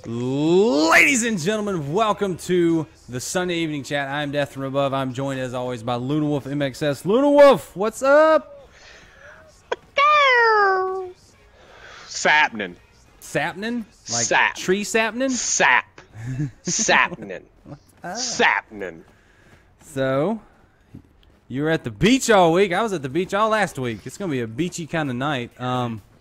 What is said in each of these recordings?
Ladies and gentlemen, welcome to the Sunday Evening Chat. I'm Death from Above. I'm joined as always by Luna Wolf MXS. Luna Wolf, what's up? Sapnin. Sapnin? Like Sap. tree sapnin? Sap. Sapnin. Sapnin. So, you were at the beach all week. I was at the beach all last week. It's going to be a beachy kind of night.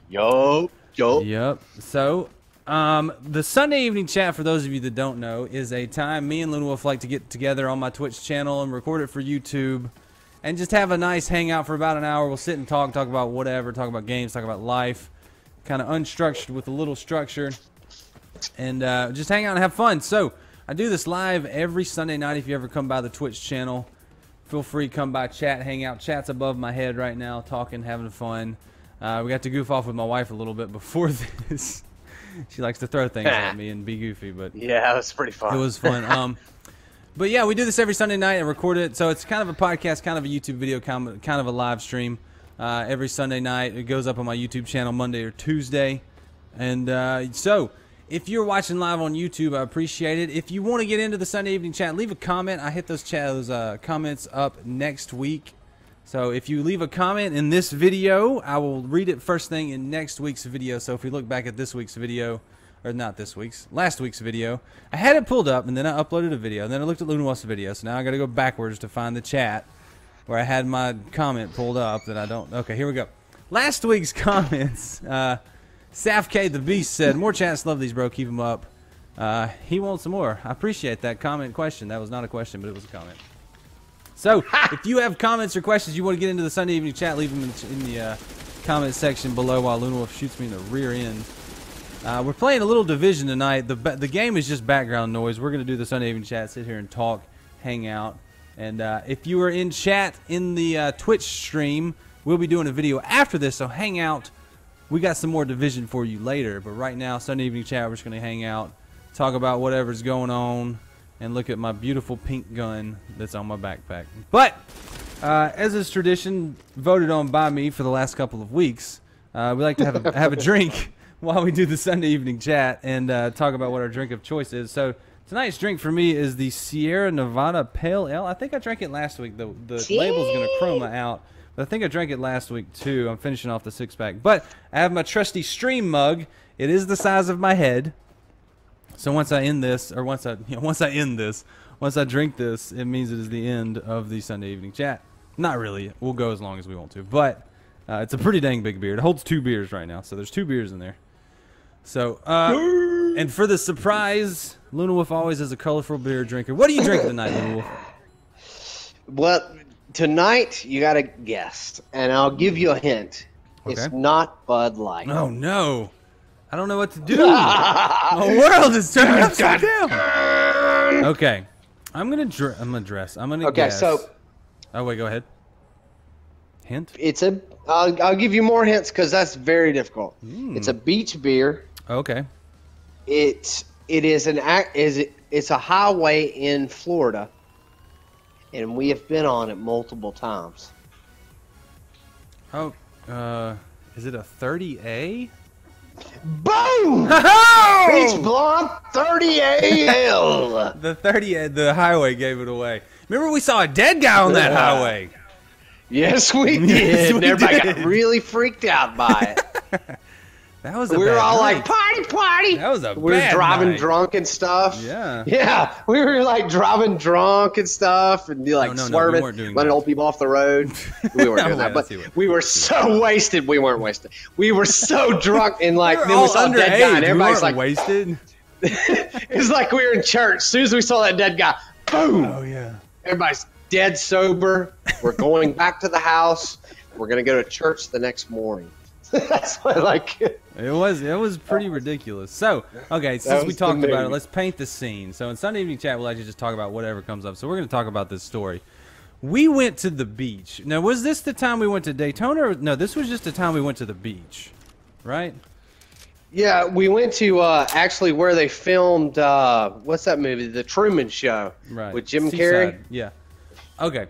Yup. Yep. So, the Sunday Evening Chat, for those of you that don't know, is a time me and Luna Wolf like to get together on my Twitch channel and record it for YouTube and just have a nice hangout for about an hour. We'll sit and talk about whatever, talk about games, talk about life, kind of unstructured with a little structure, and just hang out and have fun. So, I do this live every Sunday night. If you ever come by the Twitch channel, feel free to come by, chat, hang out. Chat's above my head right now, talking, having fun. We got to goof off with my wife a little bit before this. She likes to throw things at me and be goofy, but Yeah, it was pretty fun. it was fun. But yeah, we do this every Sunday night and record it. So it's kind of a podcast, kind of a YouTube video, kind of a live stream every Sunday night. It goes up on my YouTube channel Monday or Tuesday. And so if you're watching live on YouTube, I appreciate it. If you want to get into the Sunday Evening Chat, leave a comment. I hit those comments up next week. So if you leave a comment in this video, I will read it first thing in next week's video. So if we look back at this week's video, or not this week's, last week's video, I had it pulled up and then I uploaded a video and then I looked at Luna Wolf's video. So now I got to go backwards to find the chat where I had my comment pulled up that I don't. Okay, here we go. Last week's comments, Saf K the Beast said, "More chats, love these, bro. Keep them up." He wants some more. I appreciate that comment question. That was not a question, but it was a comment. So, if you have comments or questions you want to get into the Sunday Evening Chat, leave them in the comment section below while Luna Wolf shoots me in the rear end. We're playing a little Division tonight. The game is just background noise. We're going to do the Sunday Evening Chat, sit here and talk, hang out. And if you are in chat in the Twitch stream, we'll be doing a video after this, so hang out. We got some more Division for you later. But right now, Sunday Evening Chat, we're just going to hang out, talk about whatever's going on, and look at my beautiful pink gun that's on my backpack. But, as is tradition, voted on by me for the last couple of weeks, we like to have a drink while we do the Sunday Evening Chat and talk about what our drink of choice is. So, tonight's drink for me is the Sierra Nevada Pale Ale. I think I drank it last week. The label's going to chroma out. But I think I drank it last week, too. I'm finishing off the six-pack. But I have my trusty stream mug. It is the size of my head. So once I end this, or once I drink this, it means it is the end of the Sunday Evening Chat. Not really. We'll go as long as we want to. But it's a pretty dang big beer. It holds 2 beers right now. So there's 2 beers in there. So, and for the surprise, Luna Wolf always is a colorful beer drinker. What are you drinking tonight, Luna Wolf? Well, tonight you got a guest, and I'll give you a hint. Okay. It's not Bud Light. Oh, no. I don't know what to do. The world is turning upside down. Okay. I'm gonna dress. I'm gonna Okay, guess. so Oh, wait, go ahead. Hint? it's a. I'll give you more hints because that's very difficult. It's a beach beer. Okay. It's a highway in Florida, and we have been on it multiple times. Oh, is it a 30A? Boom! Oh! Beach Blonde 30 AL. The 30A, the highway gave it away. Remember we saw a dead guy on that highway. Yes, we did. Yes, we and everybody did. got really freaked out by it. That was a We bad were all night. like, party, party. That was a We were bad driving night. drunk and stuff. Yeah. Yeah, we were like driving drunk and stuff and like No, we swerving, weren't doing letting that. old people off the road. We weren't No, doing that, I but see what- we were so wasted. We weren't wasted. We were so drunk and like We were then we all saw a dead underage. guy and We everybody's weren't like, wasted. it's like we were in church. As soon as we saw that dead guy, boom! Oh, yeah. Everybody's dead sober. We're going back to the house. We're gonna go to church the next morning. That's what I like. It was pretty ridiculous. So, okay, since we was the talked about it, movie. let's paint the scene. So in Sunday Evening Chat, we'll actually just talk about whatever comes up. So we're going to talk about this story. We went to the beach. Now, was this the time we went to Daytona? Or, no, this was just the time we went to the beach, right? Yeah, we went to actually where they filmed what's that movie? The Truman Show, Right. with Jim Seaside. Carrey. Yeah. Okay.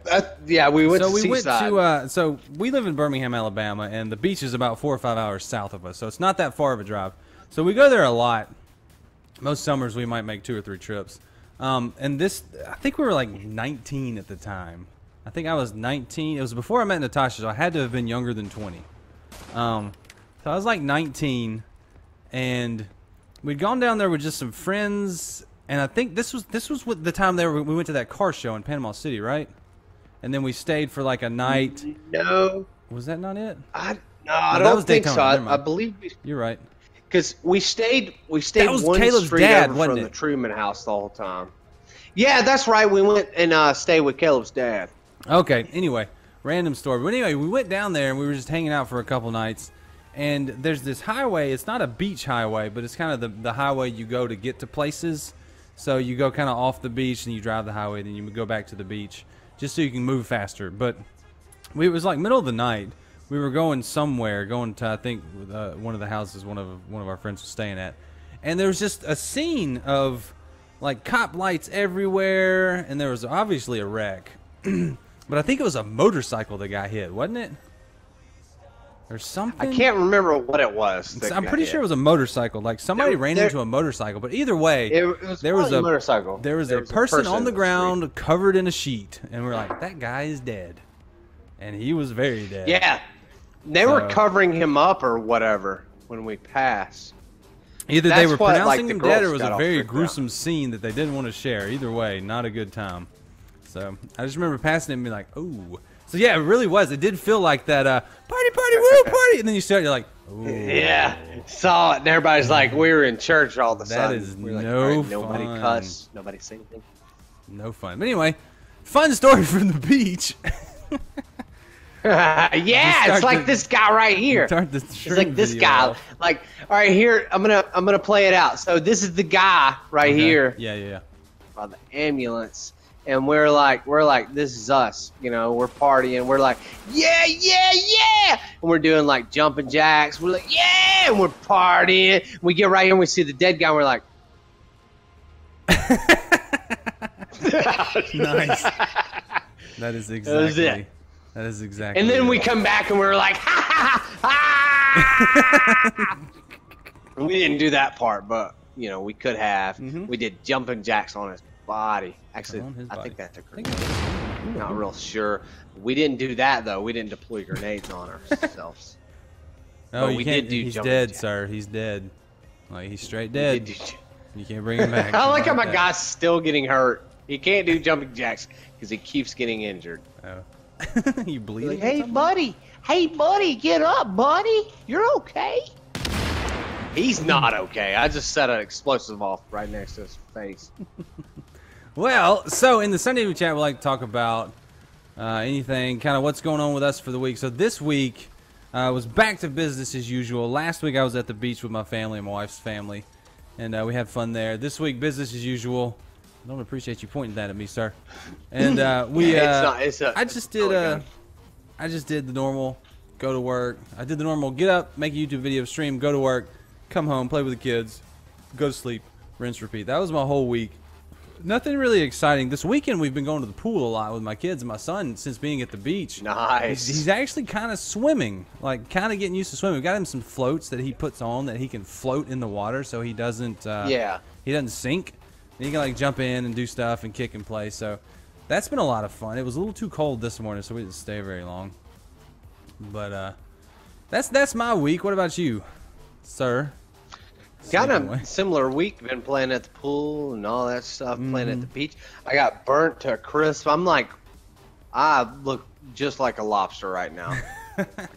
Yeah, we went So to we went Seaside. to so we live in Birmingham, Alabama, and the beach is about 4 or 5 hours south of us. So it's not that far of a drive. So we go there a lot. Most summers we might make 2 or 3 trips. And this, I think we were like 19 at the time. I think I was 19. It was before I met Natasha, so I had to have been younger than 20. So I was like 19, and we'd gone down there with just some friends, and I think this was what the time there we went to that car show in Panama City, right? And then we stayed for like a night. No. Was that not it? I that don't was think Daytona. so. Never mind. I believe You're right. because we stayed That was one Caleb's street dad, over wasn't from it? the Truman House the whole time. Yeah, that's right. We went and stayed with Caleb's dad. Okay, anyway, random story. But anyway, we went down there and we were just hanging out for a couple nights. And there's this highway. It's not a beach highway, but it's kind of the highway you go to get to places. So you go kind of off the beach and you drive the highway, then you go back to the beach just so you can move faster. But it was like middle of the night. We were going somewhere, going to I think one of the houses one of our friends was staying at, and there was just a scene of like cop lights everywhere, and there was obviously a wreck. But I think it was a motorcycle that got hit, wasn't it? Or something. I can't remember what it was. I'm pretty sure it was a motorcycle. Like somebody ran into a motorcycle. But either way, there was a motorcycle. There was a person on the ground covered in a sheet, and we're like, that guy is dead, and he was very dead. Yeah, they were covering him up or whatever when we passed. Either they were pronouncing the him dead, or it was girls a got very all freaked gruesome scene that they didn't want to share. Either way, not a good time. So I just remember passing it and being like, "Ooh." So yeah, it really was. It did feel like that party, woo, party, and then you start, you're like, "Ooh." Yeah, saw it, and everybody's like, we were in church all of a That sudden. is We're like, no all right, nobody fun. cuss, nobody say anything. No fun. But anyway, fun story from the beach. Yeah, it's like this guy right here. It's like this guy. Like, all right, here I'm gonna play it out. So this is the guy right here. Yeah. By the ambulance, and we're like, this is us. You know, we're partying. We're like, yeah, and we're doing like jumping jacks. We're like, yeah, and we're partying. We get right here and we see the dead guy. And we're like, nice. That is exactly. it. That is exactly. and then it. we come back and we're like, ha. We didn't do that part, but you know, we could have. We did jumping jacks on his body. Actually, I think that's a grenade. Not real sure. We didn't do that though. We didn't deploy grenades on ourselves. No, But you we can't. did do He's jumping dead, jacks. sir. He's dead. Like he's straight We dead. did do- You can't bring him back. I like how my that. guy's still getting hurt. He can't do jumping jacks because he keeps getting injured. Oh. You bleeding? Like, or something? hey buddy, get up, buddy. You're okay. He's not okay. I just set an explosive off right next to his face. Well, so in the Sunday New Chat, we like to talk about anything, kind of what's going on with us for the week. So this week was back to business as usual. Last week I was at the beach with my family and my wife's family, and we had fun there. This week, business as usual. I don't appreciate you pointing that at me, sir. And we, I just did the normal, go to work. I did the normal, get up, make a YouTube video, stream, go to work, come home, play with the kids, go to sleep, rinse, repeat. That was my whole week. Nothing really exciting. This weekend we've been going to the pool a lot with my kids and my son since being at the beach. Nice. He's actually kind of swimming, like kind of getting used to swimming. We got him some floats that he puts on that he can float in the water so he doesn't he doesn't sink. And he can like jump in and do stuff and kick and play. So that's been a lot of fun. It was a little too cold this morning, so we didn't stay very long. But that's my week. What about you, sir? Kind of similar week. Been playing at the pool and all that stuff. Playing at the beach. I got burnt to a crisp. I'm like, I look just like a lobster right now. Like a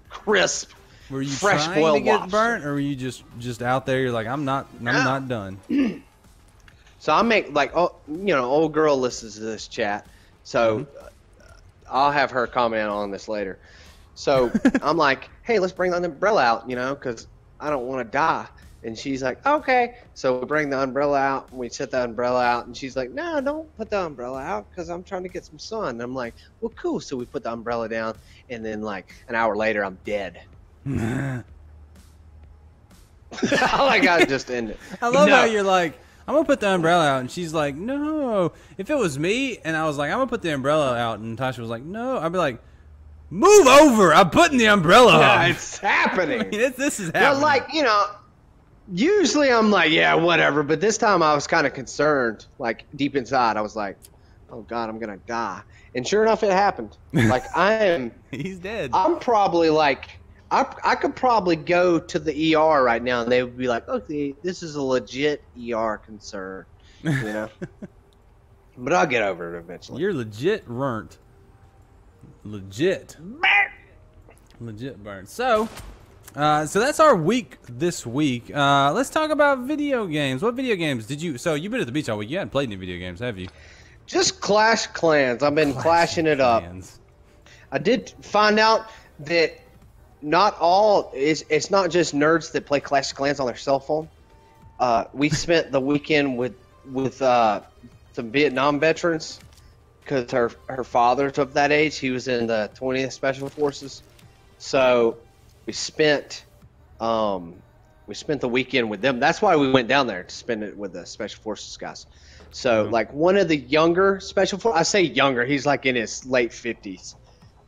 crisp. Were you fresh trying boiled to get lobster. burnt, or were you just out there? You're like, I'm not done. So I make like, oh, you know, old girl listens to this chat, so I'll have her comment on this later. So I'm like, hey, let's bring the umbrella out, you know, because I don't want to die. And she's like, okay. So we bring the umbrella out, and we set the umbrella out, and she's like, no, don't put the umbrella out because I'm trying to get some sun. And I'm like, well, cool. So we put the umbrella down, and then like an hour later, I'm dead. Like I just ended. I love how you're like, I'm gonna put the umbrella out, and she's like, no. If it was me, and I was like, I'm gonna put the umbrella out, and Tasha was like, no, I'd be like, move over. I'm putting the umbrella Yeah, on. it's happening. I mean, this is happening. But like, you know, Usually I'm like, yeah, whatever. But this time I was kind of concerned. Like deep inside, I was like, oh God, I'm gonna die. And sure enough, it happened. Like He's dead. I'm probably like, I could probably go to the ER right now, and they would be like, okay, this is a legit ER concern, you know. But I'll get over it eventually. You're legit burnt. Legit burnt. So that's our week this week. Let's talk about video games. What video games did you? So you've been at the beach all week. You hadn't played any video games, have you? Just Clash Clans. I've been clashing it up. I did find out that not all it's not just nerds that play Clash Clans on their cell phone. We spent the weekend with some Vietnam veterans because her father's of that age. He was in the 20th Special Forces, so we spent the weekend with them. That's why we went down there to spend it with the Special Forces guys. So like one of the younger I say younger, he's like in his late 50s,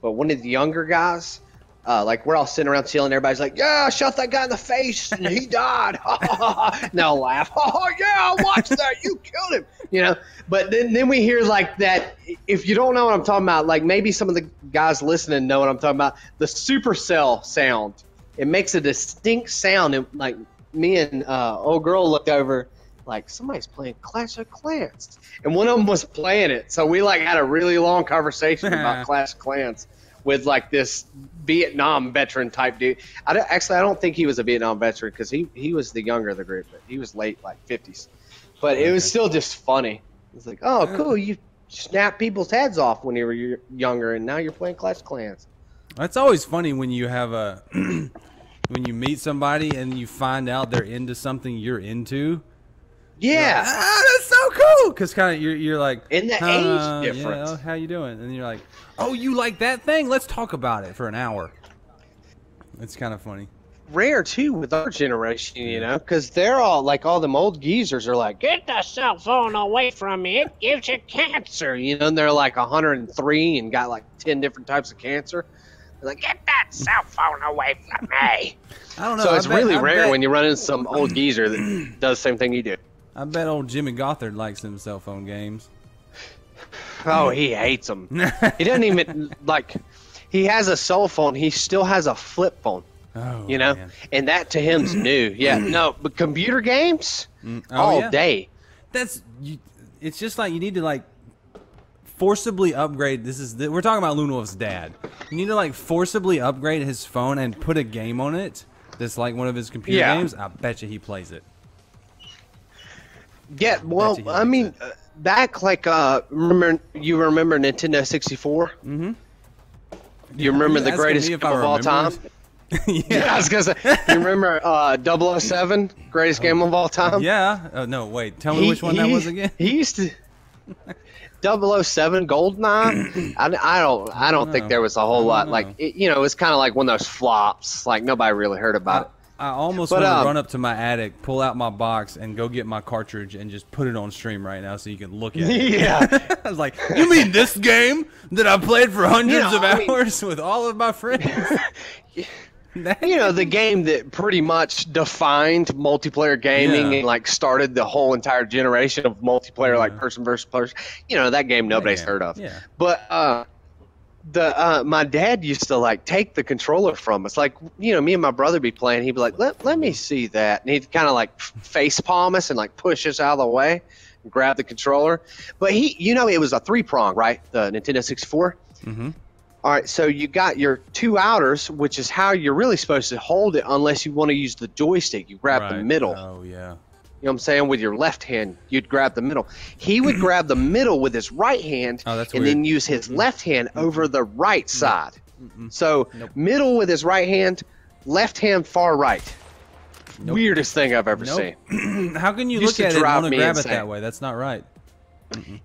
but one of the younger guys, like we're all sitting around chilling. Everybody's like, yeah, I shot that guy in the face and he died. And they'll laugh. Oh yeah, I watched that. You killed him. You know. But then we hear like that. If you don't know what I'm talking about, like maybe some of the guys listening know what I'm talking about. The Supercell sound. It makes a distinct sound. And like me and old girl looked over, like somebody's playing Clash of Clans, and one of them was playing it. So we like had a really long conversation about Clash of Clans with like this Vietnam veteran type dude. I don't think he was a Vietnam veteran because he was the younger of the group, but he was late like 50s. But it was still just funny. It's like, oh, cool, you snap people's heads off when you were younger, and now you're playing Clash of Clans. It's always funny when you have a when you meet somebody and you find out they're into something you're into. Yeah, like, that's so cool. Because kind of you're like, in the age difference. Yeah, how you doing? And you're like, oh, you like that thing? Let's talk about it for an hour. It's kind of funny. Rare too with our generation, you know, because they're all like, all them old geezers are like, get the cell phone away from me, it gives you cancer, you know. And they're like 103 and got like 10 different types of cancer. They're like, get that cell phone away from me. I don't know. So it's really rare when you run into some old geezer that does the same thing you do. I bet old Jimmy Gothard likes them cell phone games. Oh, he hates them. He doesn't even like. He has a cell phone. He still has a flip phone. Oh, you know, man. And that to him's new. Yeah, no, but computer games all day. It's just like you need to like forcibly upgrade. We're talking about Lone Wolf's dad. You need to like forcibly upgrade his phone and put a game on it that's like one of his computer games. I bet you he plays it. Yeah, well, I mean, back like remember Nintendo 64? Mm-hmm. You remember the greatest game of all time? Yeah, I was gonna say. You remember 007, greatest game of all time? Yeah. No, wait. Tell me which one that was again. He used to 007 GoldenEye. I don't think there was a whole lot. Like you know, it was kind of like one of those flops. Like nobody really heard about it. I almost want to run up to my attic, pull out my box, and go get my cartridge and just put it on stream right now so you can look at it. Yeah. I was like, you mean this game that I played for hundreds of hours with all of my friends? You know, the game that pretty much defined multiplayer gaming and like started the whole entire generation of multiplayer, like person versus person. You know, that game nobody's heard of. Yeah. But my dad used to like take the controller from us. Like, you know, me and my brother be playing. He'd be like, let me see that. And he'd kind of like face palm us and like push us out of the way and grab the controller. But you know, it was a 3-prong, right? The Nintendo 64. Mm-hmm. All right, so you got your 2 outers, which is how you're really supposed to hold it unless you want to use the joystick. You grab the middle. Oh, yeah. You know what I'm saying? With your left hand, you'd grab the middle. He would grab the middle with his right hand and then use his left hand over the right side. So middle with his right hand, left hand far right. Weirdest thing I've ever seen. How can you look at it and want to grab it that way? That's not right.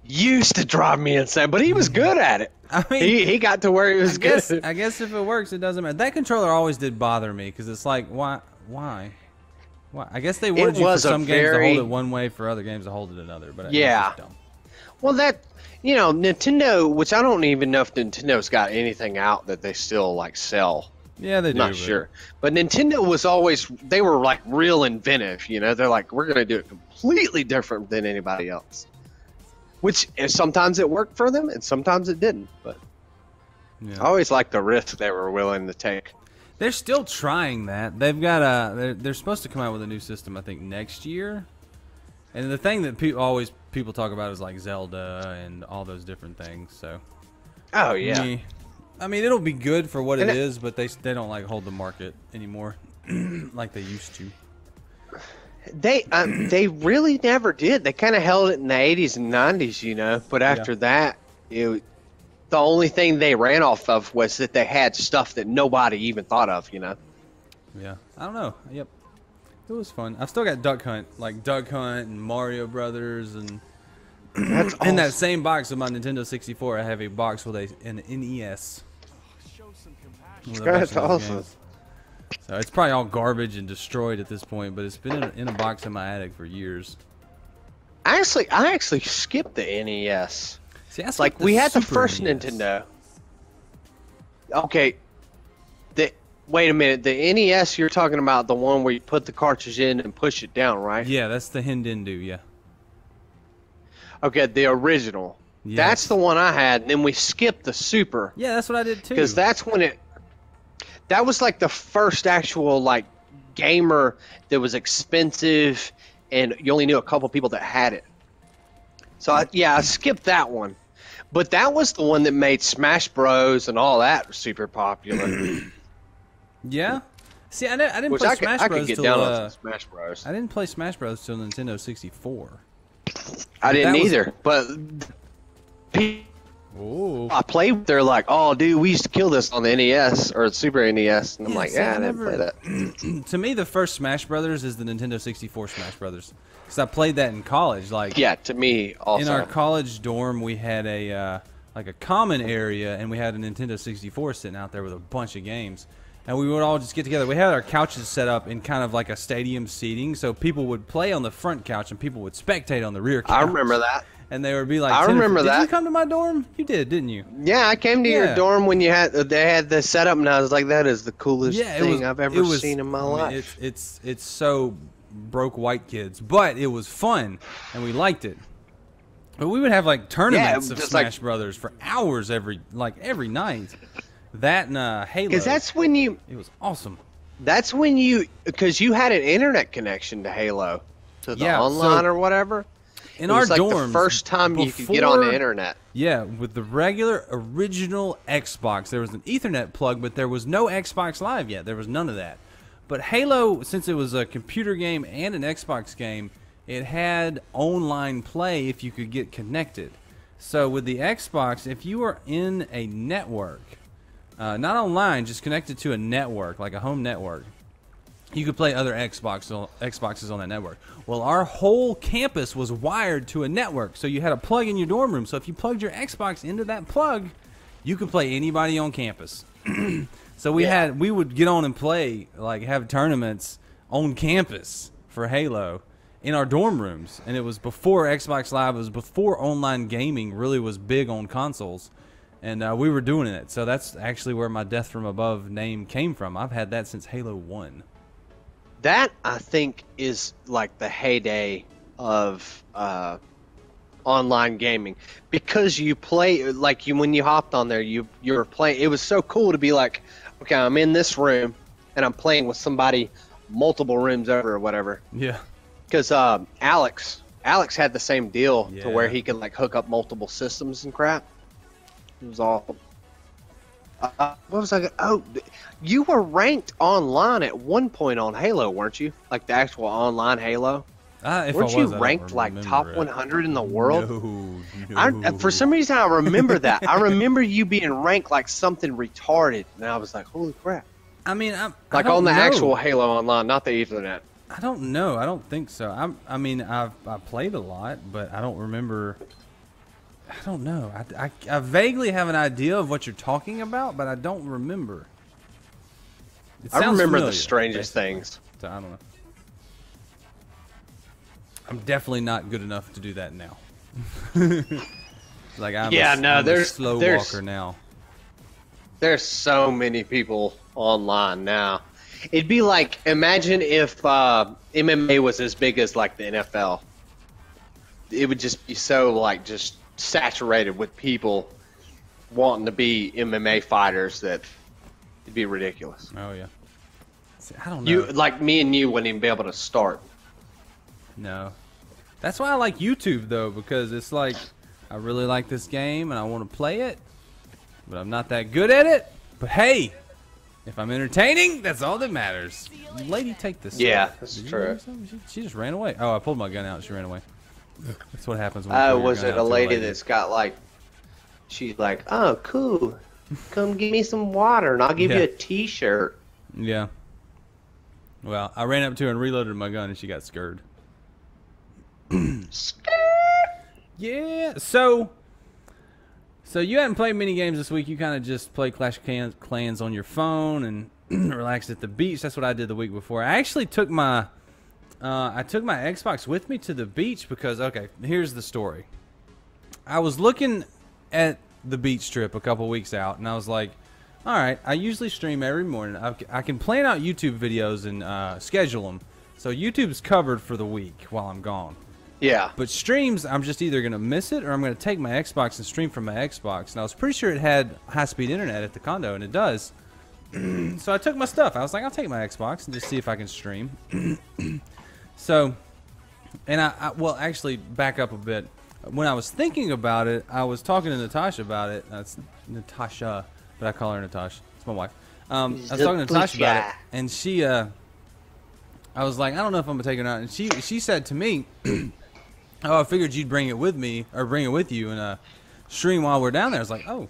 Used to drive me insane, but he was good at it. I mean, he got to where he was good. I guess if it works, it doesn't matter. That controller always did bother me because it's like, why? I guess they wanted you for some games to hold it one way, for other games to hold it another. But yeah, it's dumb. Well, you know, Nintendo, which I don't even know if Nintendo's got anything out that they still like sell Yeah, they do. Not sure. But Nintendo was always, they were like real inventive, you know? They're like, we're going to do it completely different than anybody else. Which sometimes it worked for them and sometimes it didn't. But Yeah. I always liked the risk they were willing to take. They're still trying that. They've got they're supposed to come out with a new system, I think, next year. And the thing that people talk about is like Zelda and all those different things. So. Oh, yeah. I mean, it'll be good for what it is, but they don't like hold the market anymore like they used to. They really never did. They kind of held it in the 80s and 90s, you know. But after that, the only thing they ran off of was that they had stuff that nobody even thought of, you know. Yeah, I don't know. Yep, it was fun. I've still got Duck Hunt, like Duck Hunt and Mario Brothers, and That's in that same box of my Nintendo 64, I have a box with an NES. With a bunch That's of those awesome. games. So it's probably all garbage and destroyed at this point, but it's been in a box in my attic for years. I actually skipped the NES. See, I Like, skipped we had the Super first NES. Nintendo. Okay. Wait a minute. The NES, you're talking about the one where you put the cartridge in and push it down, right? Yeah, that's the Hindendu, yeah. Okay, the original. Yes. That's the one I had, and then we skipped the Super. Yeah, that's what I did too. Because that's when that was like the first actual like gamer that was expensive, and you only knew a couple people that had it. So I skipped that one, but that was the one that made Smash Bros and all that super popular. Yeah. See, I didn't Which play I could, Smash I Bros. could get till down on some Smash Bros. I didn't play Smash Bros. Till Nintendo 64. I didn't that was- either, but Oh. I played. They're like, "Oh, dude, we used to kill this on the NES or the Super NES," and I'm like, see, "Yeah, I I didn't never- play that." To me, the first Smash Brothers is the Nintendo 64 Smash Brothers, because I played that in college. Like, Yeah, to me also. in our college dorm, we had a like a common area, and we had a Nintendo 64 sitting out there with a bunch of games, and we would all just get together. We had our couches set up in kind of like a stadium seating, so people would play on the front couch and people would spectate on the rear couch. I remember that. And they would be like, I 10 or remember 15 Did you that. come to my dorm? You did, didn't you? Yeah, I came to Yeah. your dorm when they had the setup, and I was like, "That is the coolest Yeah, thing I've ever seen in my I mean, life." It's so broke white kids, but it was fun and we liked it. But we would have like tournaments of just Smash like- Brothers for hours every night. That and Halo. Because that's when it was awesome. because you had an internet connection to Halo, to the Yeah, online so or whatever. In It was our like dorms, the first time you could get on the before- internet. Yeah, with the regular original Xbox, there was an Ethernet plug, but there was no Xbox Live yet. There was none of that. But Halo, since it was a computer game and an Xbox game, it had online play if you could get connected. So with the Xbox, if you were in a network, not online, just connected to a network, like a home network, you could play other Xboxes on that network. Well, our whole campus was wired to a network, so you had a plug in your dorm room. So if you plugged your Xbox into that plug, you could play anybody on campus. So we would get on and play, like have tournaments on campus for Halo in our dorm rooms, and it was before Xbox Live. It was before online gaming really was big on consoles, and we were doing it. So that's actually where my Death from Above name came from. I've had that since Halo 1. That, I think, is like the heyday of online gaming, because you play like when you hopped on there, you're playing. It was so cool to be like, okay, I'm in this room and I'm playing with somebody multiple rooms over or whatever. Yeah. Because Alex had the same deal to where Yeah. he could like hook up multiple systems and crap. It was awful. What was I? Oh, you were ranked online at one point on Halo, weren't you? Like the actual online Halo. If Weren't I you was, I don't ranked like top remember it. 100 in the world? No. For some reason, I remember that. I remember you being ranked like something retarded, and I was like, "Holy crap!" I mean, Like on the actual Halo Online, not the Ethernet. I don't know. I don't think so. I mean, I played a lot, but I don't remember. I don't know. I vaguely have an idea of what you're talking about, but I don't remember. It I sounds remember familiar, the strangest basically. things. So I don't know. I'm definitely not good enough to do that now. Like I'm Yeah, a, no, I'm a there's- slow there's- walker now. There's so many people online now. It'd be like, imagine if MMA was as big as like the NFL. It would just be so like just saturated with people wanting to be MMA fighters that it'd be ridiculous. Oh yeah. See, I don't know. You like me and you wouldn't even be able to start. No. That's why I like YouTube though, because it's like I really like this game and I want to play it, but I'm not that good at it. But hey, if I'm entertaining, that's all that matters. Lady, take this. Yeah, that's true. She just ran away. Oh, I pulled my gun out and she ran away. That's what happens when you pull your Was gun it out a to lady that's got like, she's like, oh, cool. Come give me some water and I'll give you a t-shirt. Yeah. Well, I ran up to her and reloaded my gun and she got scared. Yeah. So you hadn't played many games this week. You kind of just played Clash of Clans on your phone and relaxed at the beach. That's what I did the week before. I actually took my Xbox with me to the beach because, okay, here's the story. I was looking at the beach trip a couple weeks out, and I was like, all right, I usually stream every morning. I can plan out YouTube videos and schedule them. So YouTube's covered for the week while I'm gone. Yeah. But streams, I'm just either going to miss it or I'm going to take my Xbox and stream from my Xbox. And I was pretty sure it had high-speed internet at the condo, and it does. So I took my stuff. I was like, I'll take my Xbox and just see if I can stream. So, and well, actually, back up a bit. When I was thinking about it, I was talking to Natasha about it. That's Natasha, but I call her Natasha. It's my wife. I was talking to Natasha about it, and she, I was like, I don't know if I'm gonna take it or not. And she said to me, "Oh, I figured you'd bring it with me or bring it with you and stream while we're down there." I was like, "Oh,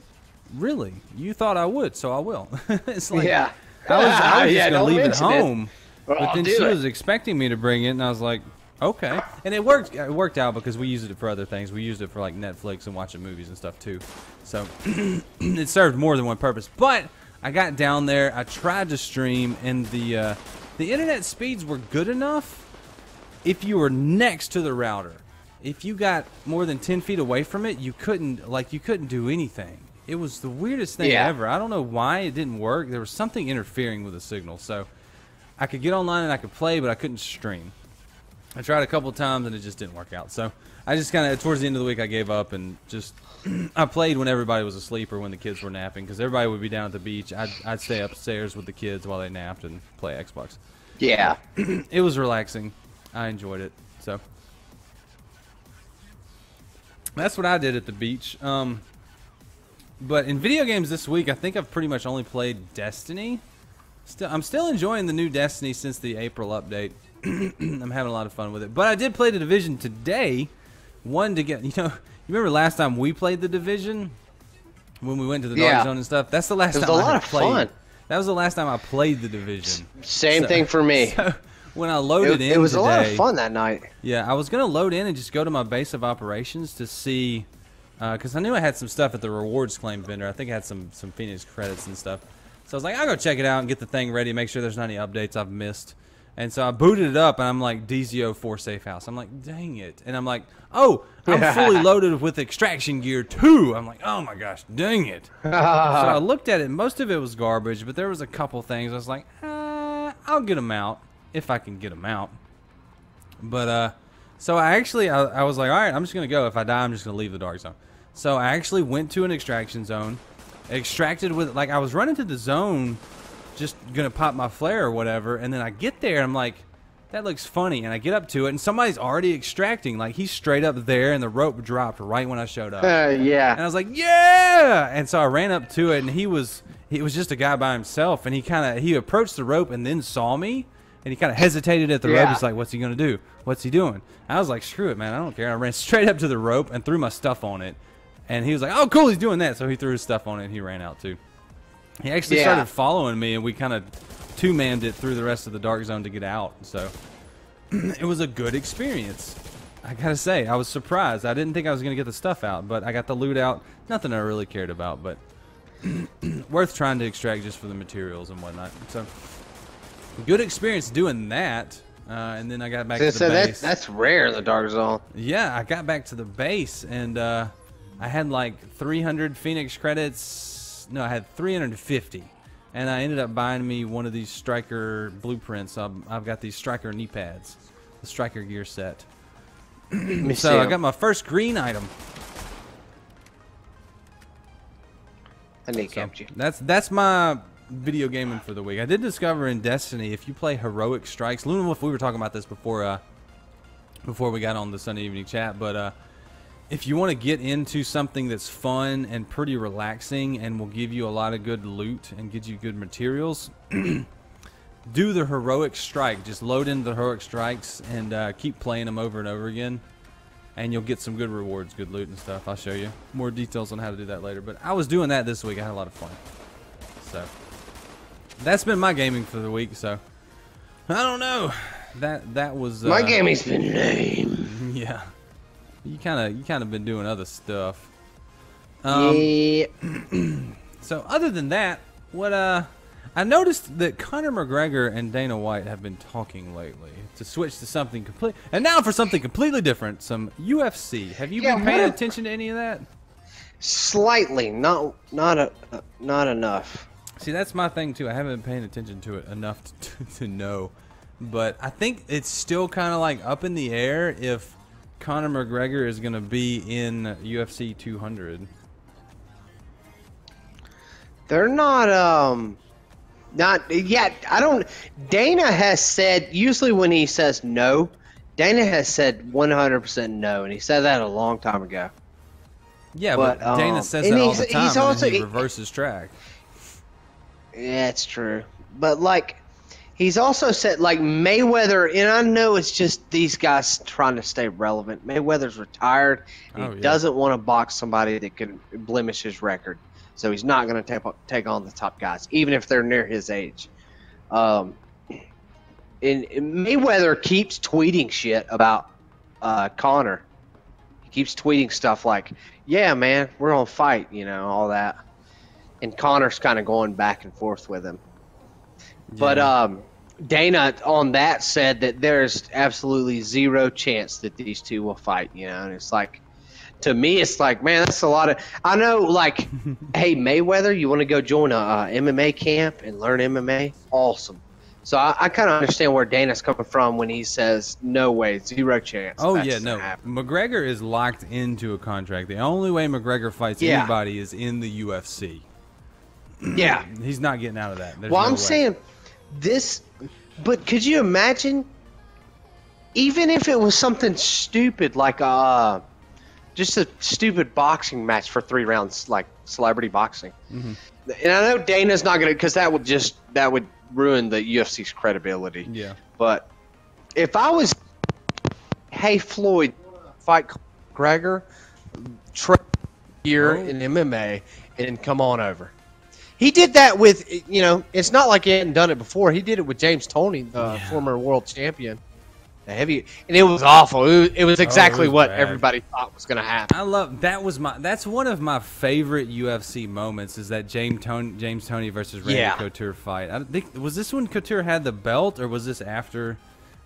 really? You thought I would, so I will." It's like, yeah. I was just gonna leave it home. Well, But then she was expecting me to bring it, and I was like, okay. And it worked. It worked out because we used it for other things. We used it for like Netflix and watching movies and stuff too. So it served more than one purpose. But I got down there. I tried to stream, and the internet speeds were good enough if you were next to the router. If you got more than 10 feet away from it, you couldn't do anything. It was the weirdest thing ever. I don't know why it didn't work. There was something interfering with the signal. So I could get online and I could play, but I couldn't stream. I tried a couple times and it just didn't work out. So I just kind of, towards the end of the week, I gave up and just, I played when everybody was asleep or when the kids were napping because everybody would be down at the beach. I'd stay upstairs with the kids while they napped and play Xbox. Yeah. It was relaxing. I enjoyed it. So that's what I did at the beach. But in video games this week, I think I've pretty much only played Destiny. I'm still enjoying the new Destiny since the April update. I'm having a lot of fun with it. But I did play The Division today. One to get, you remember last time we played The Division? When we went to the Dark Zone and stuff? That's the last time I played. It was a lot of fun. That was the last time I played The Division. Same thing for me. So when I loaded in it was today, a lot of fun that night. Yeah, I was going to load in and just go to my base of operations to see, because I knew I had some stuff at the rewards claim vendor. I think I had some Phoenix credits and stuff. So I was like, I'll go check it out and get the thing ready, make sure there's not any updates I've missed. And so I booted it up, and I'm like, DZO 4 Safe House. I'm like, dang it. And I'm like, oh, I'm fully loaded with extraction gear, too. I'm like, oh, my gosh, dang it. So I looked at it. Most of it was garbage, but there was a couple things. I was like, I'll get them out if I can get them out. But so I was like, all right, I'm just going to go. If I die, I'm just going to leave the Dark Zone. So I actually went to an extraction zone, extracted with, like, I was running to the zone, just gonna pop my flare or whatever, and then I get there and I'm like, that looks funny, and I get up to it and somebody's already extracting. Like, he's straight up there and the rope dropped right when I showed up. Yeah. And I was like, yeah! And so I ran up to it, and he was just a guy by himself, and he approached the rope and then saw me, and he kind of hesitated at the rope. He's like, what's he gonna do? What's he doing? I was like, screw it, man, I don't care. I ran straight up to the rope and threw my stuff on it, and he was like, oh, cool, he's doing that. So he threw his stuff on it and he ran out too. He actually started following me, and we kind of two-manned it through the rest of the Dark Zone to get out. So it was a good experience. I gotta say, I was surprised. I didn't think I was gonna get the stuff out, but I got the loot out. Nothing I really cared about, but worth trying to extract just for the materials and whatnot. So good experience doing that. And then I got back to the base. That's rare in the Dark Zone. Yeah, I got back to the base, and I had like 300 Phoenix credits. No, I had 350 and I ended up buying me one of these Striker blueprints. I've got these Striker knee pads, the Striker gear set. So I got my first green item. I kneecapped you. That's my video gaming for the week. I did discover in Destiny, if you play heroic strikes, Luna Wolf, we were talking about this before we got on the Sunday evening chat, but if you want to get into something that's fun and pretty relaxing and will give you a lot of good loot and get you good materials, do the heroic strike. Just load in the heroic strikes and keep playing them over and over again, and you'll get some good rewards, good loot and stuff. I'll show you more details on how to do that later, but I was doing that this week. I had a lot of fun. So that's been my gaming for the week. So I don't know. That was my gaming's been lame. Yeah, you kind of been doing other stuff. Yeah. So other than that, what I noticed that Conor McGregor and Dana White have been talking lately to switch to something complete, and now for something completely different, some UFC. Have you been paying attention to any of that? Slightly, not enough. See, that's my thing too. I haven't been paying attention to it enough to know, but I think it's still kind of like up in the air if Conor McGregor is going to be in UFC 200. They're not yet. I don't. Dana has said, usually when he says no, Dana has said 100% no, and he said that a long time ago. Yeah, but Dana says that all the time, and then he reverses track. Yeah, it's true. But, like, he's also said, like, Mayweather, and I know it's just these guys trying to stay relevant. Mayweather's retired. And he doesn't want to box somebody that can blemish his record. So he's not going to take on the top guys, even if they're near his age. And Mayweather keeps tweeting shit about Conor. He keeps tweeting stuff like, yeah, man, we're on fight, you know, all that. And Conor's kind of going back and forth with him. Yeah. But Dana on that said that there's absolutely zero chance that these two will fight, you know. And it's like, to me, it's like, man, that's a lot of. I know, like, hey, Mayweather, you want to go join a MMA camp and learn MMA? Awesome. So I kind of understand where Dana's coming from when he says, no way, zero chance. Oh, yeah, no. McGregor is locked into a contract. The only way McGregor fights anybody is in the UFC. Yeah. He's not getting out of that. There's well, no I'm way. saying this, but could you imagine, even if it was something stupid like just a stupid boxing match for 3 rounds, like celebrity boxing. Mm-hmm. And I know Dana's not going to, because that would ruin the UFC's credibility. Yeah. But if I was, hey, Floyd, fight Gregor, trade here in MMA, and come on over. He did that with, you know, it's not like he hadn't done it before. He did it with James Toney, the former world champion. The heavy, and it was awful. It was exactly what everybody thought was going to happen. I love that's one of my favorite UFC moments is that James Toney versus Randy Couture fight. I think, was this when Couture had the belt, or was this after?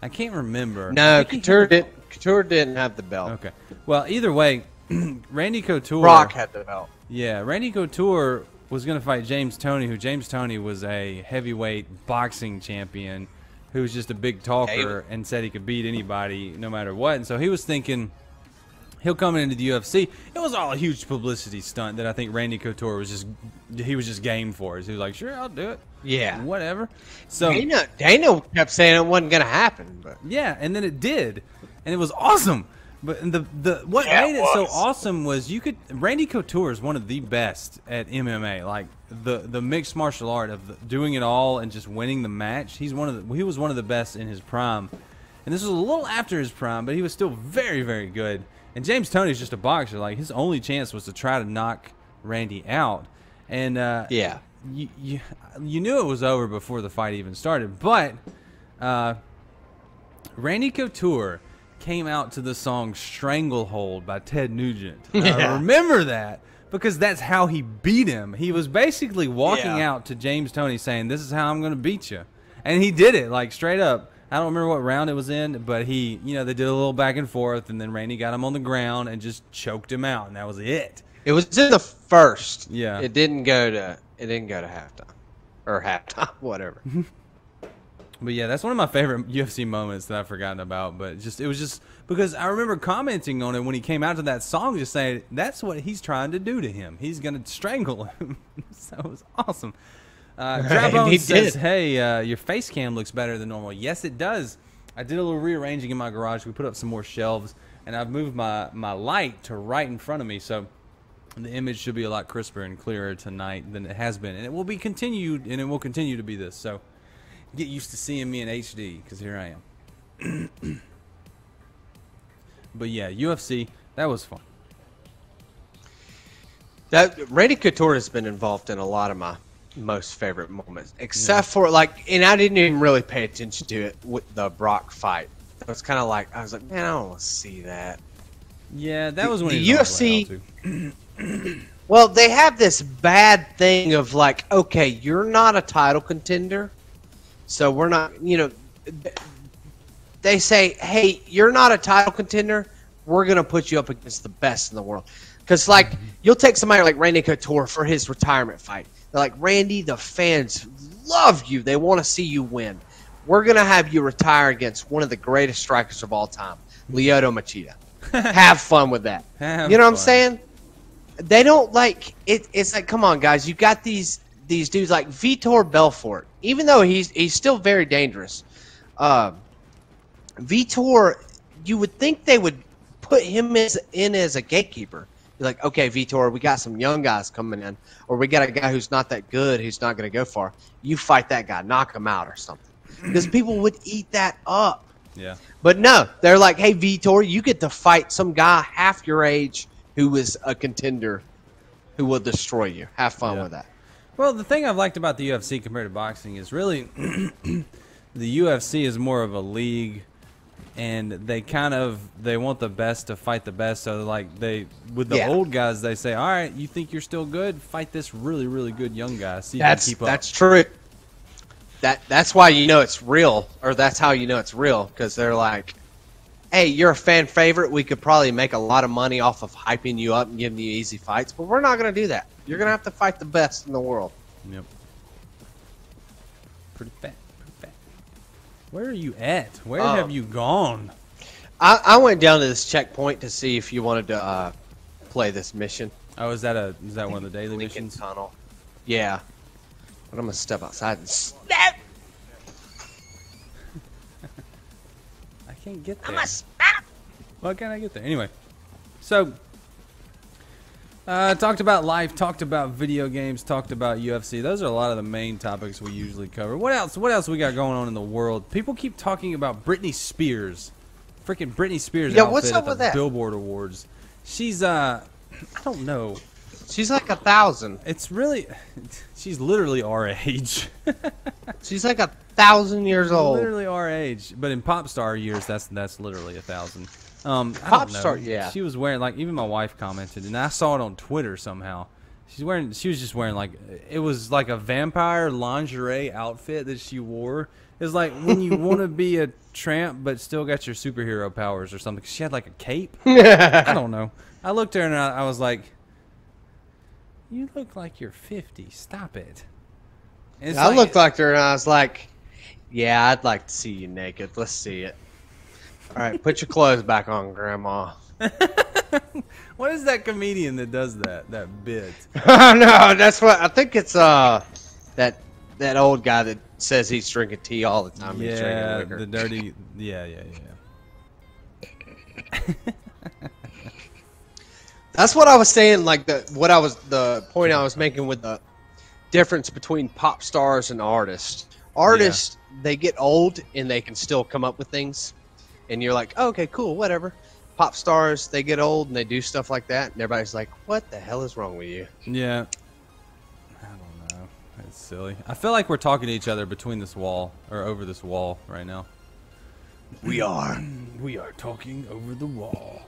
I can't remember. No, Couture didn't have the belt. Okay. Well, either way, Randy Couture. Brock had the belt. Yeah, Randy Couture was going to fight James Toney, who James Toney was a heavyweight boxing champion who was just a big talker and said he could beat anybody no matter what. And so he was thinking he'll come into the UFC. It was all a huge publicity stunt that I think Randy Couture was just game for. He was like, sure, I'll do it. Yeah. Whatever. So Dana kept saying it wasn't going to happen. But. Yeah, and then it did. And it was awesome. But what made it so awesome was Randy Couture is one of the best at MMA, like the mixed martial art of doing it all and just winning the match. He was one of the best in his prime, and this was a little after his prime, but he was still very, very good. And James Toney's just a boxer; like his only chance was to try to knock Randy out. And you knew it was over before the fight even started, but Randy Couture came out to the song Stranglehold by Ted Nugent. I remember that because that's how he beat him. He was basically walking out to James Toney saying, this is how I'm going to beat you. And he did it, like, straight up. I don't remember what round it was in, but they did a little back and forth, and then Randy got him on the ground and just choked him out, and that was it. It was in the first. Yeah. It didn't go to halftime. or halftime, whatever. But yeah, that's one of my favorite UFC moments that I've forgotten about. But it was just because I remember commenting on it when he came out to that song, just saying that's what he's trying to do to him. He's gonna strangle him. So it was awesome. Drabone says, "Hey, your face cam looks better than normal." Yes, it does. I did a little rearranging in my garage. We put up some more shelves, and I've moved my light to right in front of me, so the image should be a lot crisper and clearer tonight than it has been, and it will continue to be this. So get used to seeing me in HD, because here I am. But yeah, UFC, that was fun. That Randy Couture has been involved in a lot of my most favorite moments, except for like, and I didn't even really pay attention to it with the Brock fight. It was kind of like, I was like, man, I don't want to see that. Yeah, that was when the he was UFC. Well, they have this bad thing of like, okay, you're not a title contender, so we're not, you know, they say, hey, you're not a title contender, we're going to put you up against the best in the world. Because, like, you'll take somebody like Randy Couture for his retirement fight. They're like, Randy, the fans love you. They want to see you win. We're going to have you retire against one of the greatest strikers of all time, Lyoto Machida. Have fun with that. You know what I'm saying? They don't like it. It's like, come on, guys. You got these dudes like Vitor Belfort. Even though he's still very dangerous, Vitor, you would think they would put him in as a gatekeeper. You're like, okay, Vitor, we got some young guys coming in, or we got a guy who's not that good, who's not going to go far. You fight that guy, knock him out or something. Because people would eat that up. Yeah. But no, they're like, hey, Vitor, you get to fight some guy half your age who is a contender who will destroy you. Have fun with that. Well, the thing I've liked about the UFC compared to boxing is really the UFC is more of a league, and they want the best to fight the best. So like with the old guys, they say, all right, you think you're still good? Fight this really, really good young guy. So you can keep up. That's true. That's why you know it's real, or that's how you know it's real, because they're like, hey, you're a fan favorite. We could probably make a lot of money off of hyping you up and giving you easy fights, but we're not going to do that. You're going to have to fight the best in the world. Yep. Pretty fat. Where are you at? Where have you gone? I went down to this checkpoint to see if you wanted to play this mission. Oh, is that one of the daily Lincoln missions? Tunnel. Yeah. But I'm going to step outside and snap. I can't get there. Why can't I get there? Anyway, so talked about life, talked about video games, talked about UFC. Those are a lot of the main topics we usually cover. What else? What else we got going on in the world? People keep talking about Britney Spears, freaking Britney Spears outfit what's up at with the that? Billboard Awards. She's I don't know. She's like 1,000. It's really, she's literally our age. She's like 1,000 years old. Literally our age, but in pop star years, that's literally 1,000. I Pop don't know. star, yeah. She was wearing, like, even my wife commented, and I saw it on Twitter somehow. She was just wearing, like, it was like a vampire lingerie outfit that she wore. It was like when you want to be a tramp but still got your superhero powers or something. 'Cause she had like a cape. I don't know. I looked at her and I was like, "You look like you're 50. Stop it." And I looked like her and I was like, yeah, I'd like to see you naked. Let's see it. All right, put your clothes back on, Grandma. What is that comedian that does that bit? No, that's what I think. It's that old guy that says he's drinking tea all the time. He's drinking Yeah, liquor. the dirty. Yeah. That's what I was saying. Like the point I was making with the difference between pop stars and artists. Artists, they get old and they can still come up with things, and you're like, oh, okay, cool, whatever. Pop stars, they get old and they do stuff like that, and everybody's like, what the hell is wrong with you? Yeah. I don't know. It's silly. I feel like we're talking to each other between this wall or over this wall right now. We are talking over the wall.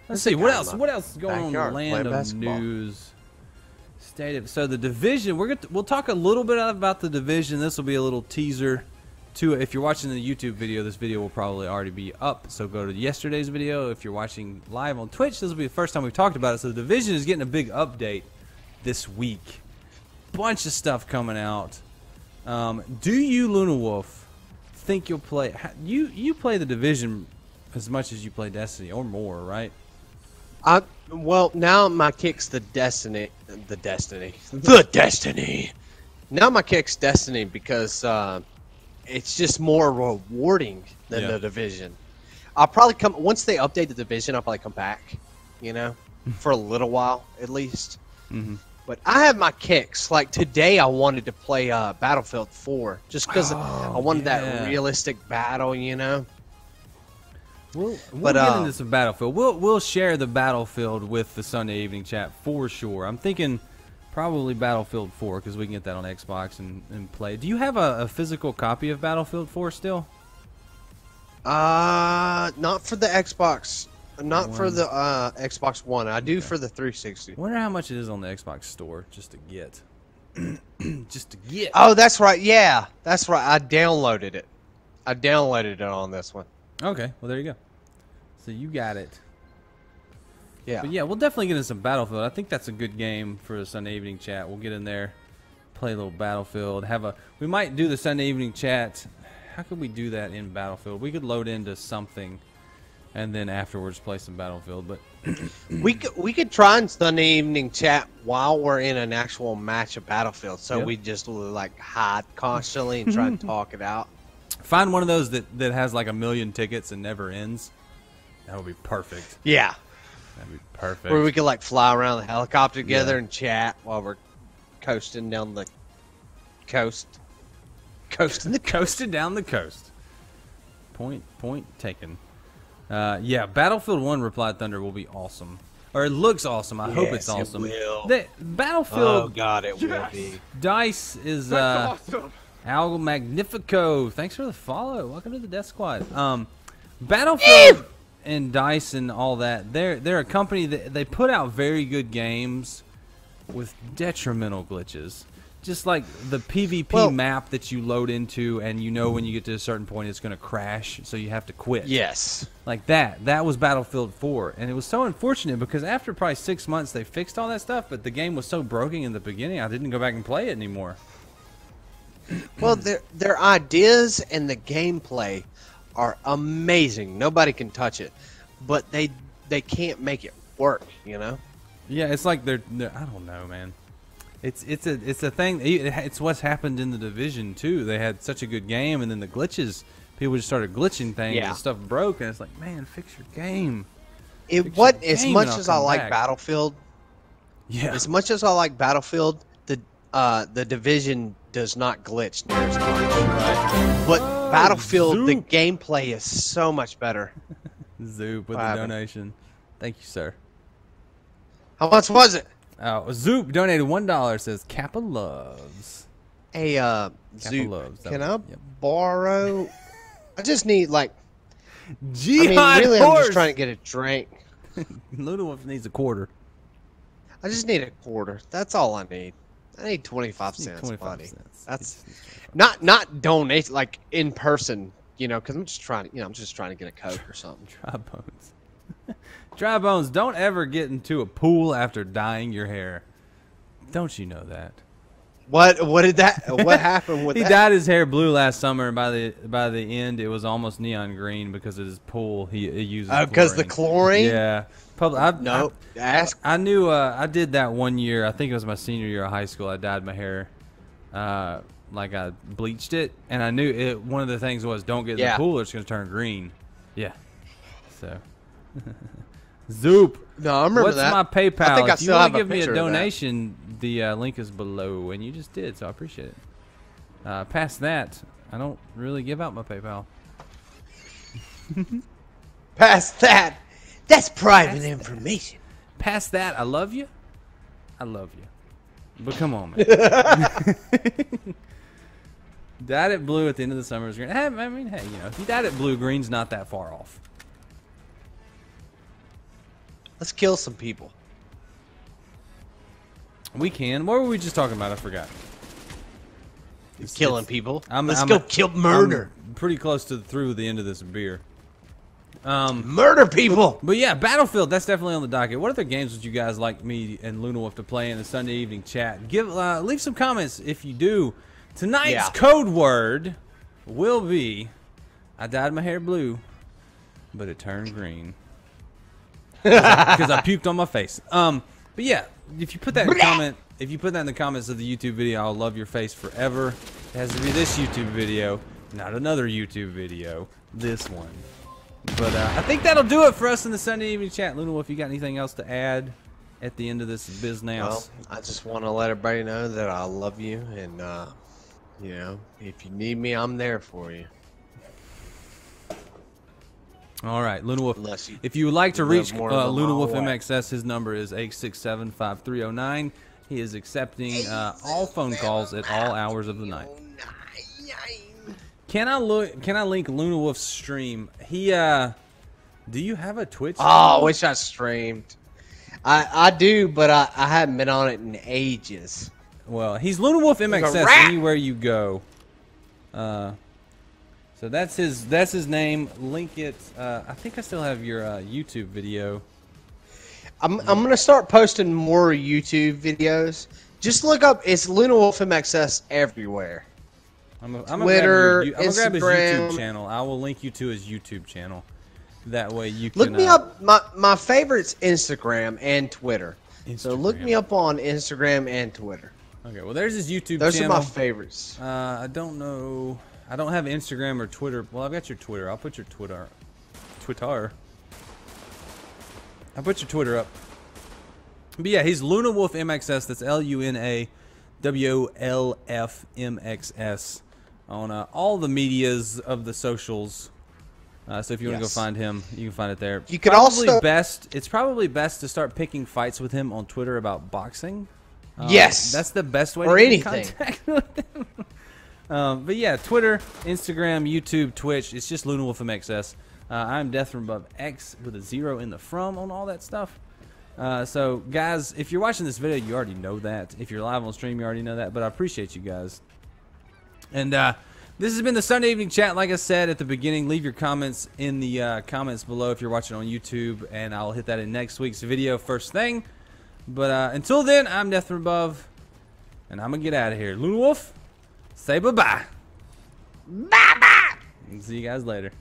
Let's see what else. What else is going on in the backyard, land playing of basketball. news? So the division. We'll talk a little bit about the division. This will be a little teaser to it. If you're watching the YouTube video, this video will probably already be up. So go to yesterday's video. If you're watching live on Twitch, this will be the first time we've talked about it. So the division is getting a big update this week. Bunch of stuff coming out. Do you, Luna Wolf, think you'll play? You play the Division as much as you play Destiny or more, right? Well, now my kick's the Destiny. Now my kick's Destiny because it's just more rewarding than the Division. I'll probably come once they update the Division. I'll probably come back, you know, for a little while at least. Mm-hmm. But I have my kicks. Like today, I wanted to play Battlefield 4 just because I wanted that realistic battle, you know. We'll get into some Battlefield. We'll share the Battlefield with the Sunday evening chat for sure. I'm thinking probably Battlefield 4 because we can get that on Xbox and play. Do you have a physical copy of Battlefield 4 still? Not for the Xbox. Not for the Xbox One. I do for the 360. Wonder how much it is on the Xbox store just to get. Just to get. Oh, that's right. Yeah, that's right. I downloaded it. I downloaded it on this one. Okay, well there you go. So you got it. Yeah. But yeah, we'll definitely get into some Battlefield. I think that's a good game for the Sunday evening chat. We'll get in there, play a little Battlefield. We might do the Sunday evening chat. How could we do that in Battlefield? We could load into something, and then afterwards play some Battlefield. But we could try and Sunday evening chat while we're in an actual match of Battlefield. So we just like hide constantly and try and talk it out. Find one of those that has like 1 million tickets and never ends. That would be perfect. Yeah. That'd be perfect. Where we could like fly around the helicopter together and chat while we're coasting down the coast. Coasting down the coast. Point taken. Yeah, Battlefield 1 Replied Thunder will be awesome. Or it looks awesome. I hope it's awesome. It will. Battlefield. Oh God, it will be. Dice is awesome. Al Magnifico. Thanks for the follow. Welcome to the Death Squad. Battlefield and Dice and all that. They're a company that they put out very good games with detrimental glitches. Just like the PvP map that you load into, and you know when you get to a certain point it's going to crash, so you have to quit. Yes. Like that. That was Battlefield 4. And it was so unfortunate because after probably 6 months they fixed all that stuff, but the game was so broken in the beginning I didn't go back and play it anymore. Well, their ideas and the gameplay are amazing. Nobody can touch it. But they can't make it work, you know? Yeah, it's like they're I don't know, man. It's a thing. It's what's happened in the Division too. They had such a good game, and then the glitches. People just started glitching things, and stuff broke, and it's like, man, fix your game. As much as I like Battlefield, as much as I like Battlefield, the Division does not glitch near as much. Right. But Battlefield, the gameplay is so much better. Zoop with the donation. Thank you, sir. How much was it? Oh, Zoop donated $1. Says Kappa loves. Hey, Zoop, can I borrow? I just need like. Jihad really, horse. I'm just trying to get a drink. Luna Wolf needs a quarter. I just need a quarter. That's all I need. I need 25 cents, 25 buddy. cents. That's not donate like in person, you know, because I'm just trying to get a Coke or something. Dry bones. Dry bones, don't ever get into a pool after dyeing your hair. Don't you know that? What happened with he that? He dyed his hair blue last summer, and by the end, it was almost neon green because of his pool. He uses because the chlorine. Yeah. I knew. I did that one year. I think it was my senior year of high school. I dyed my hair, like I bleached it, and I knew it. One of the things was don't get in the pool; or it's going to turn green. Yeah. So. Zoop. No, I remember that. What's my PayPal? I think if you want to give me a donation, the link is below, and you just did, so I appreciate it. Past that, I don't really give out my PayPal. Past that, that's private information. Past that, I love you. I love you. But come on, man. Dyed it blue at the end of the summer is green. I mean, hey, you know, if you dyed it blue, green's not that far off. Let's kill some people. We can. What were we just talking about? I forgot. Killing people. Let's go kill murder. I'm pretty close to through the end of this beer. Murder people. But yeah, Battlefield. That's definitely on the docket. What other games would you guys like me and Luna Wolf to play in the Sunday evening chat? Leave some comments if you do. Tonight's code word will be, I dyed my hair blue, but it turned green. Because I puked on my face. But yeah, if you put that in the comment, if you put that in the comments of the YouTube video, I'll love your face forever. It has to be this YouTube video, not another YouTube video. This one. But I think that'll do it for us in the Sunday evening chat. Luna Wolf, you got anything else to add at the end of this business? Well, I just want to let everybody know that I love you, and you know, if you need me, I'm there for you. All right, Luna Wolf. If you would like to reach Luna Wolf away. MXS, his number is 867-5309. He is accepting all phone calls at all hours of the night. Can I link Luna Wolf's stream? He do you have a Twitch? Oh, I wish I streamed. I do, but I haven't been on it in ages. Well, he's Luna Wolf MXS anywhere you go. So that's his name. Link it. I think I still have your YouTube video. I'm gonna start posting more YouTube videos. Just look up, it's Luna Wolf MXS everywhere. I'm Twitter, gonna grab his Instagram. YouTube channel. I will link you to his YouTube channel. That way you can Look me up. My favorite's Instagram and Twitter. So look Instagram. me up on Instagram and Twitter. Okay, well there's his YouTube Those channel. are my favorites. I don't know. I don't have Instagram or Twitter. Well, I've got your Twitter. I'll put your Twitter. I'll put your Twitter up. But yeah, he's Luna Wolf MXS. That's LunaWolfMXS on all the medias of the socials. So if you want to go find him, you can find it there. You could also It's probably best to start picking fights with him on Twitter about boxing. Yes, that's the best way or to get in anything. contact with him. But yeah, Twitter, Instagram, YouTube, Twitch. It's just Luna Wolf MXS. I'm Death from Above X with a 0 in the from on all that stuff. So guys, if you're watching this video, you already know that. If you're live on stream, you already know that. But I appreciate you guys. And this has been the Sunday evening chat. Like I said at the beginning, leave your comments in the comments below if you're watching on YouTube, and I'll hit that in next week's video first thing. But until then, I'm Death from Above, and I'm gonna get out of here. Luna Wolf, say bye-bye. Bye-bye. See you guys later.